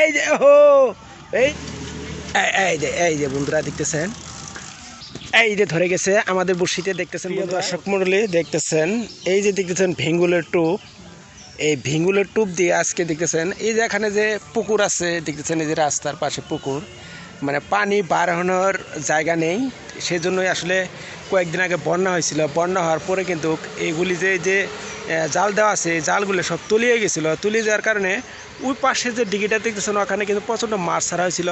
এই যে ও এই এই যে বন্ধুরা দেখতেছেন, এই যে ধরে গেছে আমাদের বড়শিতে দেখতেছেন। দর্শক মণ্ডলী দেখতেছেন, এই যে দেখতেছেন ভেঙ্গুলের টোপ, এই ভেঙ্গুলের টোপ দিয়ে আজকে দেখতেছেন এই যে এখানে যে পুকুর আছে দেখতেছেন, এই যে রাস্তার পাশে পুকুর, মানে পানি বার হওয়ার জায়গা নেই, সেজন্যই আসলে কয়েকদিন আগে বন্যা হয়েছিল। বন্যা হওয়ার পরে কিন্তু এইগুলি যে জাল দেওয়া আছে, এই জালগুলো সব তলিয়ে গেছিলো। তলিয়ে যাওয়ার কারণে ওই পাশে যে ডিগিটা দেখতেছেন ওখানে কিন্তু প্রচণ্ড মাছ ছাড়া হয়েছিল।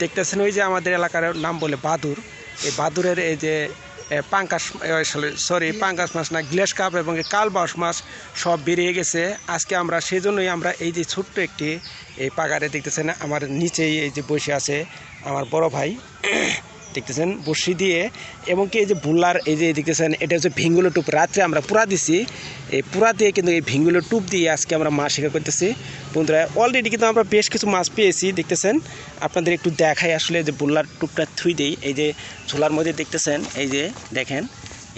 দেখতেছেন ওই যে আমাদের এলাকার নাম বলে বাদুর, এই বাদুরের এই যে পাঙ্কাশ পাঙ্কাশ মাছ না, গ্লেস কাপ এবং কালবাউস মাছ সব বেরিয়ে গেছে আজকে। আমরা সেই জন্যই আমরা এই যে ছোট্ট একটি এই পাগারে দেখতেছেন আমার নিচেই এই যে বসে আছে আমার বড় ভাই, দেখতেছেন বড়শি দিয়ে, এবং কি এই যে বুল্লার এই যে দেখতেছেন এটা হচ্ছে ভিঙ্গুলো টুপ। রাত্রে আমরা পুরা দিছি, এই পুরা দিয়ে কিন্তু এই ভিঙ্গুলো টুপ দিয়ে আজকে আমরা মাছ শিকার করতেছি বন্ধুরা। অলরেডি কিন্তু আমরা বেশ কিছু মাছ পেয়েছি, দেখতেছেন আপনাদের একটু দেখাই আসলে যে বুল্লার টুপটা থুই দিই। এই যে ঝোলার মধ্যে দেখতেছেন, এই যে দেখেন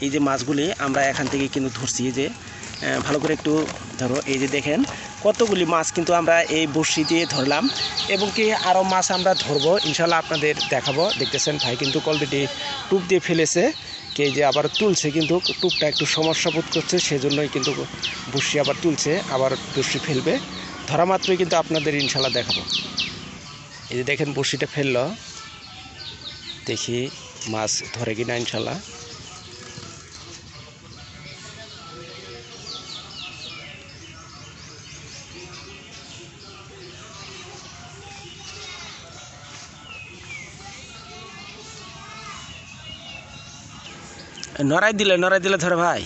এই যে মাছগুলি আমরা এখান থেকে কিন্তু ধরছি। এই যে ভালো করে একটু ধরো, এই যে দেখেন কতগুলি মাছ কিন্তু আমরা এই বড়শি দিয়ে ধরলাম, এবং কি আরও মাছ আমরা ধরবো ইনশাল্লাহ আপনাদের দেখাবো। দেখতেছেন ভাই কিন্তু অলরেডি টুপ দিয়ে ফেলেছে, কে যে আবার তুলছে, কিন্তু টুপটা একটু সমস্যা বোধ করছে, সেজন্যই কিন্তু বড়শি আবার তুলছে, আবার বড়শি ফেলবে। ধরা মাত্রই কিন্তু আপনাদের ইনশাল্লাহ দেখাবো। এই যে দেখেন বড়শিটা ফেললো, দেখি মাছ ধরে কিনা ইনশাল্লাহ। নড়াই দিলে ধরে ভাই।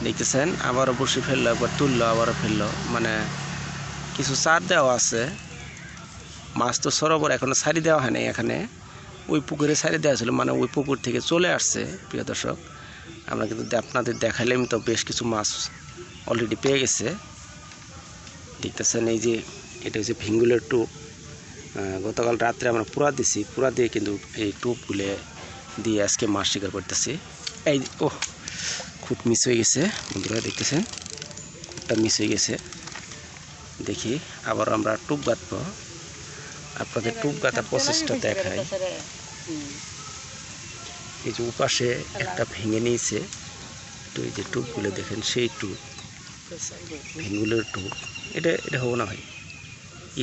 দেখতেছেন আবারও বড়শি ফেললো, একবার তুললো, আবারও ফেললো, মানে কিছু চার দেওয়া আছে। মাছ তো সরোবর এখনো ছাড়ি দেওয়া হয়নি, এখানে ওই পুকুরে ছাড়ি দেওয়া ছিল, মানে ওই পুকুর থেকে চলে আসছে। প্রিয় দর্শক, আমরা কিন্তু আপনাদের দেখাইলাম তো বেশ কিছু মাছ অলরেডি পেয়ে গেছে। দেখতেছেন এই যে এটা হচ্ছে ভিঙ্গুলের টোপ। গতকাল রাত্রে আমরা পুরা দিছি, পুরা দিয়ে কিন্তু এই টোপগুলো দিয়ে আজকে মাছ শিকার করতেছি। এই ও খুব মিস হয়ে গেছে বন্ধুরা, দেখতেছেন খুবটা মিস হয়ে গেছে। দেখি আবার আমরা টোপ গাঁথবো, আপনাদের টোপ গাঁথা প্রসেসটা দেখাই। এই যে উপাশে একটা ভেঙে নিয়েছে, তো এই যে টোপগুলো দেখেন সেই টোপ, ভেঙ্গুলের টোপ। এটা হবো না ভাই,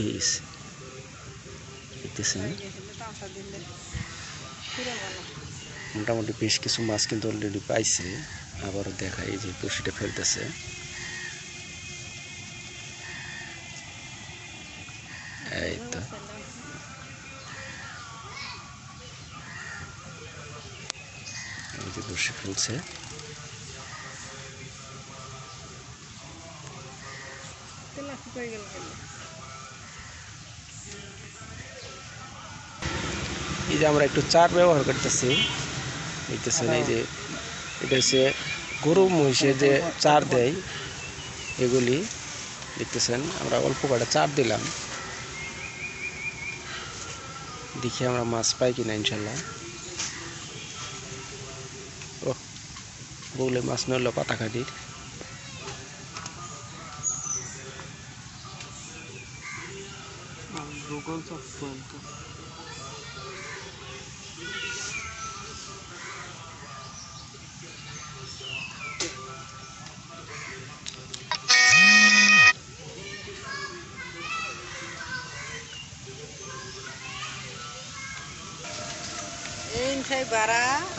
ইস দেখতেছেন মোটামুটি বেশ কিছু মাছ কিন্তু অলরেডি পাইছে। আবারও দেখা, এই যে বড়শিটা ফেলতেছে, এই তো এই যে বড়শি ফেলছে। এই যে আমরা একটু চার ব্যবহার করতেছি, দেখতেছেন এই যে এটা হচ্ছে গরু মহিষে যে চার দেয় এগুলি, দেখতেছেন আমরা অল্প কটা চার দিলাম। দেখি আমরা মাছ পাই কিনা ইনশাল্লাহ। ও বগলে মাছ নইল পাতাখাটির।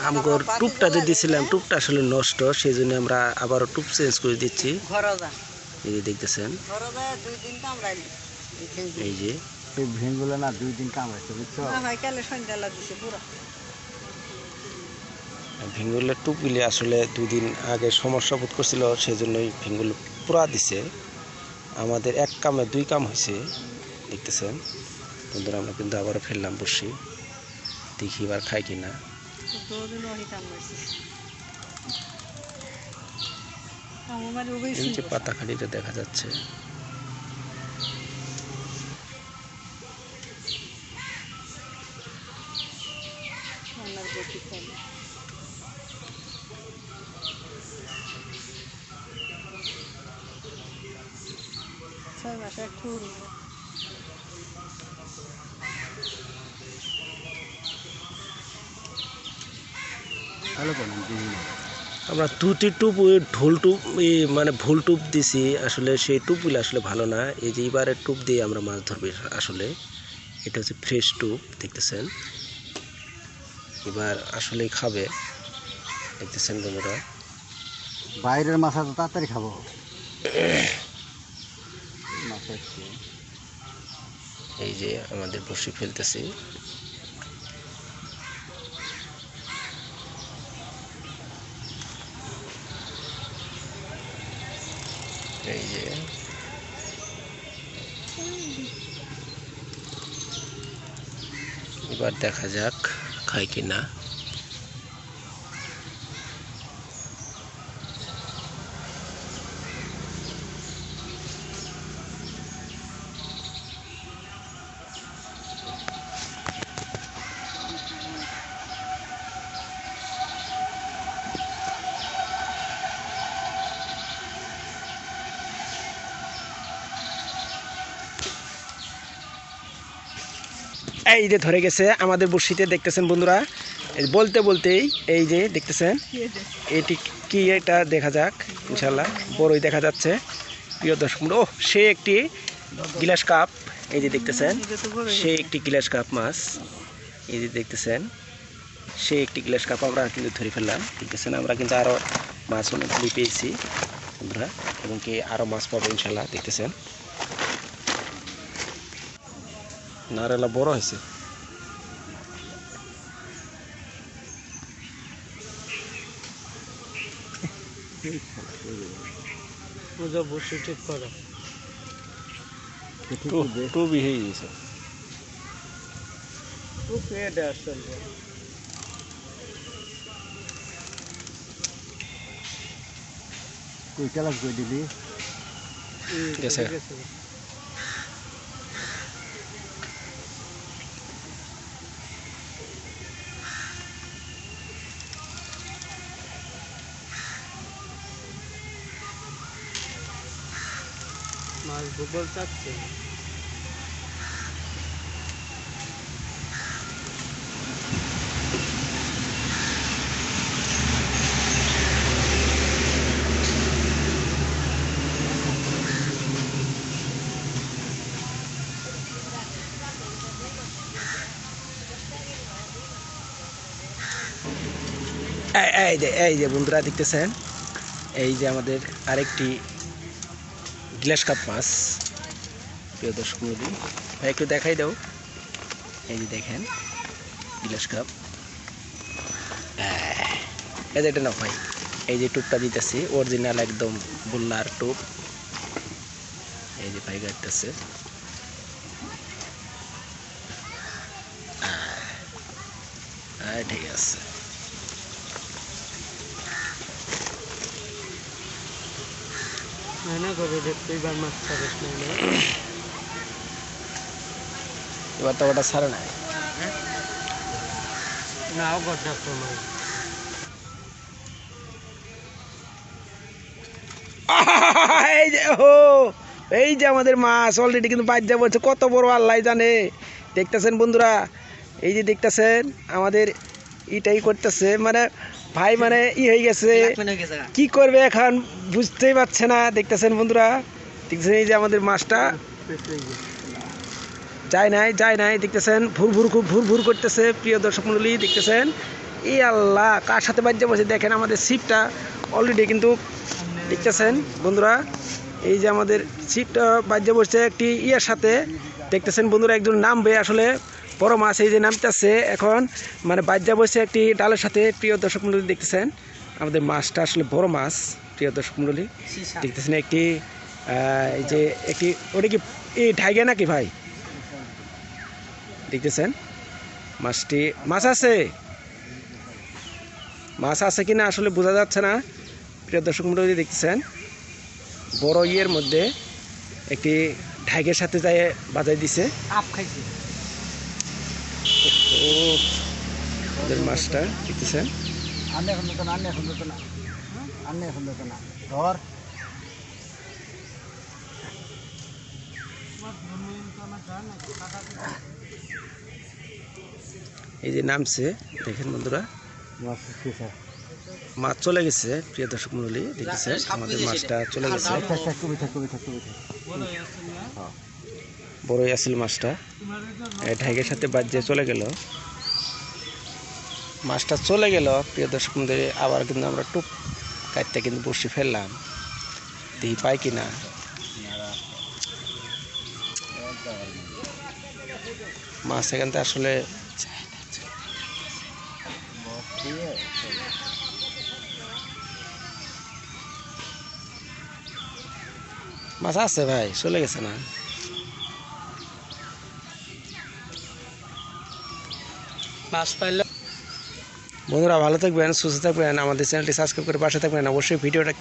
আমগর টুপটা যে দিয়েছিলাম, টুপটা আসলে নষ্ট, সেই জন্য আমরা আবারও টুপ চেঞ্জ করে দিচ্ছি। এই যে দেখতেছেন, এই যে ভেঙ্গুলো না 2 দিন কামড়াইছে, বুঝছো? ভিঙ্গুলের টুপগুলি আসলে 2 দিন আগে সমস্যা বোধ করছিল, সেই জন্যই ভিঙ্গুল পুরা দিছে। আমাদের 1 কামে 2 কাম হয়েছে, দেখতেছেন বন্ধুরা। আমরা কিন্তু আবারও ফেললাম বড়শি, দেখি এবার খাই কিনা। এই যে পাতাখালিটা দেখা যাচ্ছে, 6 মাসের টুল। ভালো করেন আমরা তুতি টুপ ওই ঢোল টুপ মানে ভুল টুপ দিছি আসলে সেই টুপগুলো আসলে ভালো না। এই যে এবারের টুপ দিয়ে আমরা মাছ ধরবো আসলে এটা হচ্ছে ফ্রেশ টুপ দেখতেছেন। এবার আসলেই খাবে দেখতেছেন বন্ধুরা। বাইরের মাছ তো তাড়াতাড়ি খাবো। মাছ হচ্ছে এই যে আমাদের বড়শি ফেলতেছি। এই যে এবার দেখা যাক খায় কিনা। এই যে ধরে গেছে আমাদের বড়শিতে দেখতেছেন বন্ধুরা। বলতে বলতেই এই যে দেখতেছেন এটি কি এটা দেখা যাক ইনশাল্লাহ বড়ই দেখা যাচ্ছে প্রিয় দর্শক। ও সে একটি গ্লাস কাপ এই যে দেখতেছেন, সে একটি গ্লাস কাপ মাছ এই যে দেখতেছেন, সে একটি গ্লাস কাপ আমরা কিন্তু ধরে ফেললাম দেখতেছেন। আমরা কিন্তু আরও মাছ অনেকগুলি পেয়েছি বন্ধুরা এবং কি আরও মাছ পাবো ইনশাল্লাহ দেখতেছেন। নারেলা বড় হয়েছে। বসে ঠিক করো টুবি হয়ে গেছে। কইটা লাগবে দিবি গেছে মাছ ভূগোল চাচ্ছে। এই যে বন্ধুরা দেখতেছেন এই যে আমাদের আরেকটি গ্লাস কাপ মাছ প্রিয় দর্শক মন্ডলী। ভাই একটু দেখাই দাও। এই যে দেখেন গ্লাস কাপ। এই যে এটা না ভাই, এই যে টুপটা দিতেছি অরিজিনাল একদম বুল্লার টুপ। এই যে ভাই গাইতেছে। ঠিক আছে না করো দেখতে এবার মাছ ছাড়িস না। এবার তো ওটা ছাড়ে নাই। নাও গড্ডা তোমার এই যে ও এই যে আমাদের মাছ অলরেডি কিন্তু বাজ্যা বলছে, কত বড় আল্লাহ জানে। দেখতেছেন বন্ধুরা এই যে দেখতেছেন আমাদের এটাই করতেছে মানে ভাই মানে হয়ে গেছে, কি করবে এখন বুঝতেই পারছে না। দেখতেছেন বন্ধুরা, দেখতেছেন এই যে আমাদের মাছটা যায় নাই দেখতেছেন খুব ভুর করতেছে প্রিয় দর্শক মণ্ডলী। দেখতেছেন এই আল্লাহ কার সাথে বাজ্যা বসে দেখেন আমাদের ছিপটা অলরেডি কিন্তু দেখতেছেন বন্ধুরা। এই যে আমাদের ছিপটা বাজ্যা বসছে একটি ইয়ার সাথে দেখতেছেন বন্ধুরা। একজন নামবে আসলে বড় মাছ এই যে নামতেছে এখন মানে বাজ্যা বসে একটি ডালের সাথে প্রিয় দর্শক মণ্ডলী। দেখতেছেন আমাদের মাছটা আসলে বড় মাছ প্রিয় দর্শক মণ্ডলী। দেখতেছেন একটি এই যে একটি ওটা কি এই ঢাইগে নাকি ভাই? দেখতেছেন মাছটি মাছ আছে কিনা আসলে বোঝা যাচ্ছে না প্রিয় দর্শক মণ্ডলী। দেখতেছেন বড় ইয়ের মধ্যে একটি ঢাইগের সাথে যায় বাজাই দিছে। ওদের মাছটা দেখতেছেন ধর এই যে নামছে দেখেন বন্ধুরা, মাছ উঠতেছে। মাছ চলে গেছে। প্রিয় দর্শক মণ্ডলী দেখতেছে আমাদের মাছটা চলে গেছে। কবি থাক। বড়ই আসল মাছটা ঢাকের সাথে বাজে চলে গেল। মাছটা চলে গেল প্রিয় দর্শক মণ্ডলী। আবার কিন্তু আমরা টুপ কাটতে কিন্তু বসে ফেললাম, দেখি পাই কিনা। মাছ এখান থেকে আসলে মাছ আছে ভাই, চলে গেছে না। মাছ পাইলে বন্ধুরা ভালো থাকবেন, সুস্থ থাকবেন, আমাদের চ্যানেলটি সাবস্ক্রাইব করে পাশে থাকবেন। অবশ্যই ভিডিওটা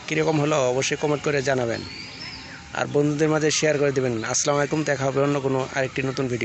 কীরকম হলো অবশ্যই কমেন্ট করে জানাবেন, আর বন্ধুদের মাঝে শেয়ার করে দেবেন। আসসালামু আলাইকুম, দেখা হবে অন্য কোনো আরেকটি নতুন ভিডিও।